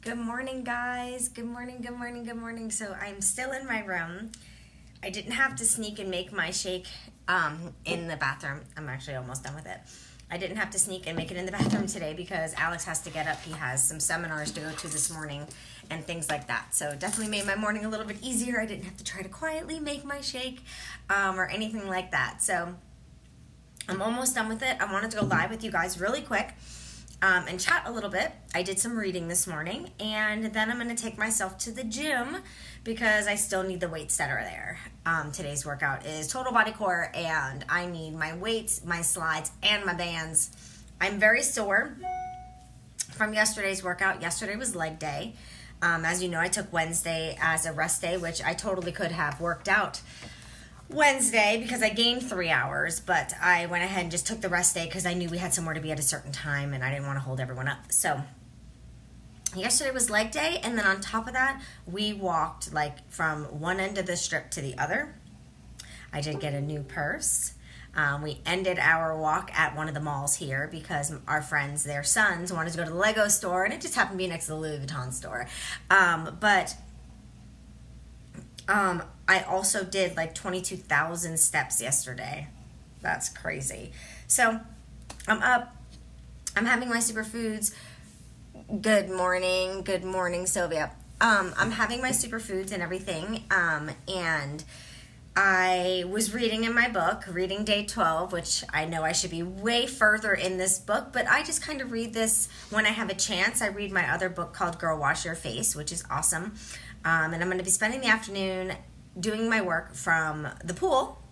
Good morning, guys. Good morning, good morning, good morning. So I'm still in my room. I didn't have to sneak and make my shake in the bathroom. I'm actually almost done with it. I didn't have to sneak and make it in the bathroom today because Alex has to get up. He has some seminars to go to this morning and things like that. So it definitely made my morning a little bit easier. I didn't have to try to quietly make my shake or anything like that. So I'm almost done with it. I wanted to go live with you guys really quick. And chat a little bit. I did some reading this morning, and then I'm going to take myself to the gym because I still need the weights that are there. Today's workout is total body core, and I need my weights, my slides, and my bands. I'm very sore from yesterday's workout. Yesterday was leg day. As you know, I took Wednesday as a rest day, which I totally could have worked out Wednesday because I gained 3 hours, but I went ahead and just took the rest day because I knew we had somewhere to be at a certain time and I didn't want to hold everyone up. So yesterday was leg day, and then on top of that, we walked like from one end of the strip to the other. I did get a new purse. We ended our walk at one of the malls here because our friends, their sons, wanted to go to the Lego store, and it just happened to be next to the Louis Vuitton store. I also did like 22,000 steps yesterday. That's crazy. So I'm up. I'm having my superfoods. Good morning, Sylvia. I'm having my superfoods and everything. And I was reading in my book, reading day 12, which I know I should be way further in this book, but I just kind of read this when I have a chance. I read my other book called Girl Wash Your Face, which is awesome. And I'm going to be spending the afternoon doing my work from the pool.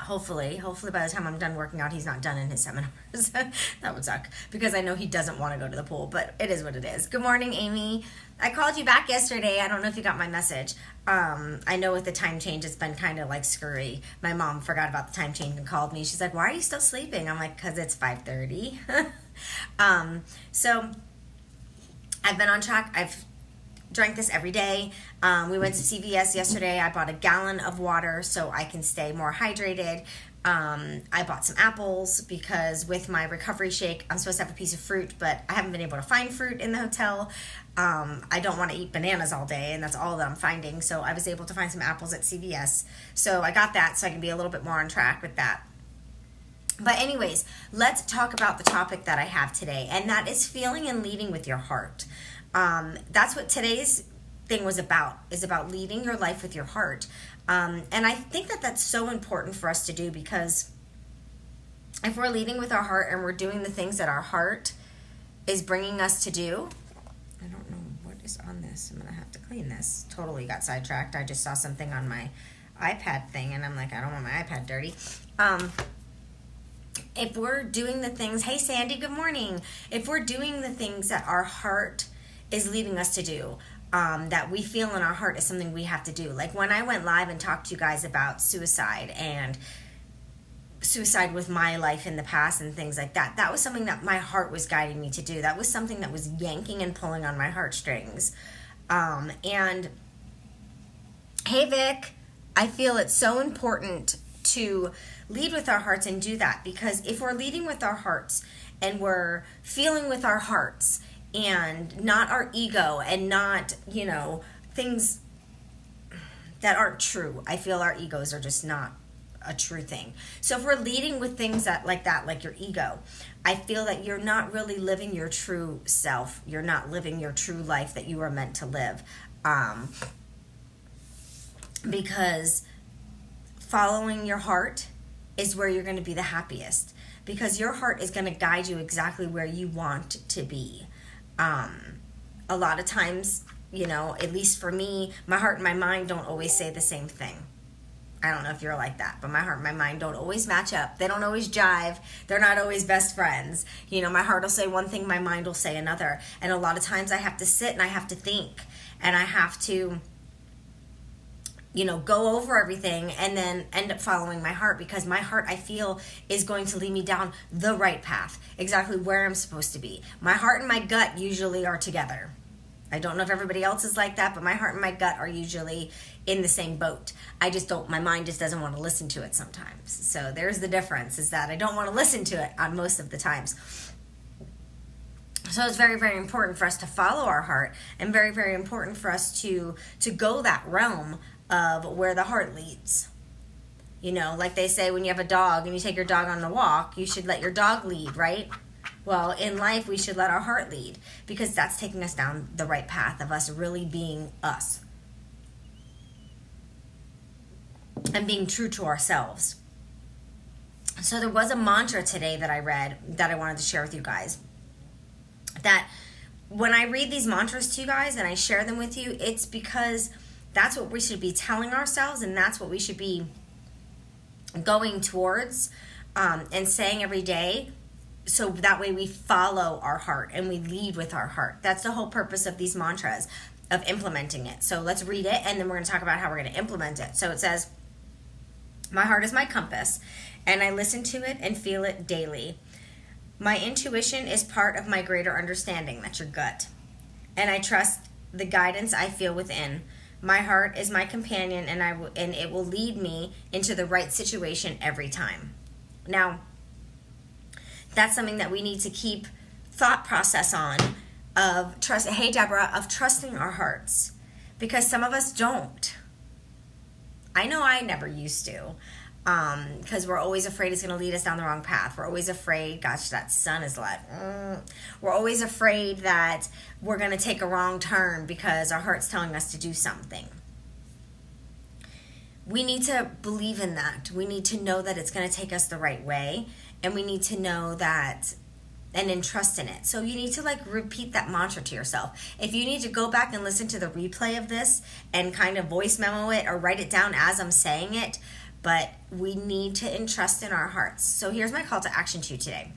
Hopefully by the time I'm done working out, he's not done in his seminars. That would suck because I know he doesn't want to go to the pool, but it is what it is. Good morning, Amy. I called you back yesterday. I don't know if you got my message. I know with the time change, it's been kind of like screwy. My mom forgot about the time change and called me. She's like, why are you still sleeping? I'm like, because it's 5:30. So I've been on track. I've drank this every day. We went to CVS yesterday. I bought a gallon of water so I can stay more hydrated. I bought some apples because with my recovery shake, I'm supposed to have a piece of fruit, but I haven't been able to find fruit in the hotel. I don't want to eat bananas all day, and that's all that I'm finding. So I was able to find some apples at CVS. So I got that so I can be a little bit more on track with that. But anyways, let's talk about the topic that I have today, and that is feeling and leading with your heart. That's what today's thing was about, is about leading your life with your heart. And I think that that's so important for us to do because if we're leading with our heart and we're doing the things that our heart is bringing us to do, I don't know what is on this. I'm going to have to clean this. Totally got sidetracked. I just saw something on my iPad thing and I'm like, I don't want my iPad dirty. If we're doing the things, hey Sandy, good morning. If we're doing the things that our heart is leading us to do, that we feel in our heart is something we have to do. Like when I went live and talked to you guys about suicide and suicide with my life in the past and things like that, that was something that my heart was guiding me to do. That was something that was yanking and pulling on my heartstrings. And hey Vic, I feel it's so important to lead with our hearts and do that, because if we're leading with our hearts and we're feeling with our hearts and not our ego and not, things that aren't true. I feel our egos are just not a true thing. So if we're leading with things like your ego, I feel that you're not really living your true self. You're not living your true life that you are meant to live. Because following your heart is where you're going to be the happiest, because your heart is going to guide you exactly where you want to be. A lot of times, at least for me, my heart and my mind don't always say the same thing. I don't know if you're like that, but my heart and my mind don't always match up. They don't always jive. They're not always best friends. My heart will say one thing, my mind will say another. And a lot of times I have to sit and I have to think and I have to, go over everything and then end up following my heart, because my heart, I feel, is going to lead me down the right path, exactly where I'm supposed to be. My heart and my gut usually are together. I don't know if everybody else is like that, but my heart and my gut are usually in the same boat. My mind just doesn't want to listen to it sometimes. So there's the difference, is that I don't want to listen to it on most of the times. So it's very, very important for us to follow our heart, and very, very important for us to go that realm of where the heart leads. You know, like they say, when you have a dog and you take your dog on the walk, you should let your dog lead, right? Well, in life, we should let our heart lead, because that's taking us down the right path of us really being us and being true to ourselves. So there was a mantra today that I read that I wanted to share with you guys. That when I read these mantras to you guys and I share them with you, it's because that's what we should be telling ourselves, and that's what we should be going towards and saying every day, so that way we follow our heart and we lead with our heart. That's the whole purpose of these mantras, of implementing it. So let's read it, and then we're going to talk about how we're going to implement it. So it says, my heart is my compass, and I listen to it and feel it daily. My intuition is part of my greater understanding, that's your gut, and I trust the guidance I feel within. My heart is my companion, and it will lead me into the right situation every time. Now, that's something that we need to keep thought process on, of trust. Hey, Deborah, of trusting our hearts, because some of us don't. I know I never used to. Because we're always afraid it's going to lead us down the wrong path. We're always afraid, gosh, that sun is like, we're always afraid that we're going to take a wrong turn because our heart's telling us to do something. We need to believe in that. We need to know that it's going to take us the right way, and we need to know that and entrust in it. So you need to repeat that mantra to yourself. If you need to go back and listen to the replay of this and kind of voice memo it or write it down as I'm saying it, but we need to entrust in our hearts. So here's my call to action to you today.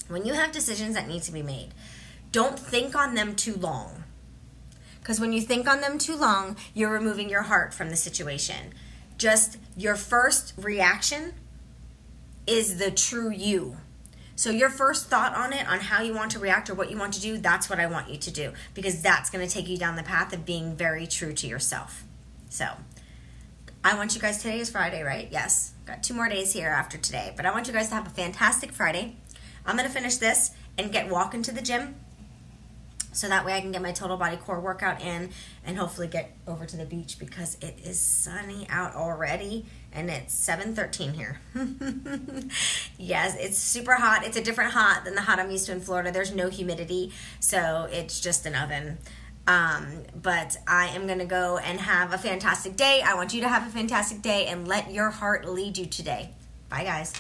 When you have decisions that need to be made, don't think on them too long. Because when you think on them too long, you're removing your heart from the situation. Just your first reaction is the true you. So your first thought on it, on how you want to react or what you want to do, that's what I want you to do. Because that's going to take you down the path of being very true to yourself. So I want you guys, today is Friday, right? Yes. Got 2 more days here after today. But I want you guys to have a fantastic Friday. I'm going to finish this and get walking to the gym, so that way I can get my total body core workout in and hopefully get over to the beach, because it is sunny out already and it's 7:13 here. Yes, it's super hot. It's a different hot than the hot I'm used to in Florida. There's no humidity, so it's just an oven. But I am going to go and have a fantastic day. I want you to have a fantastic day, and let your heart lead you today. Bye, guys.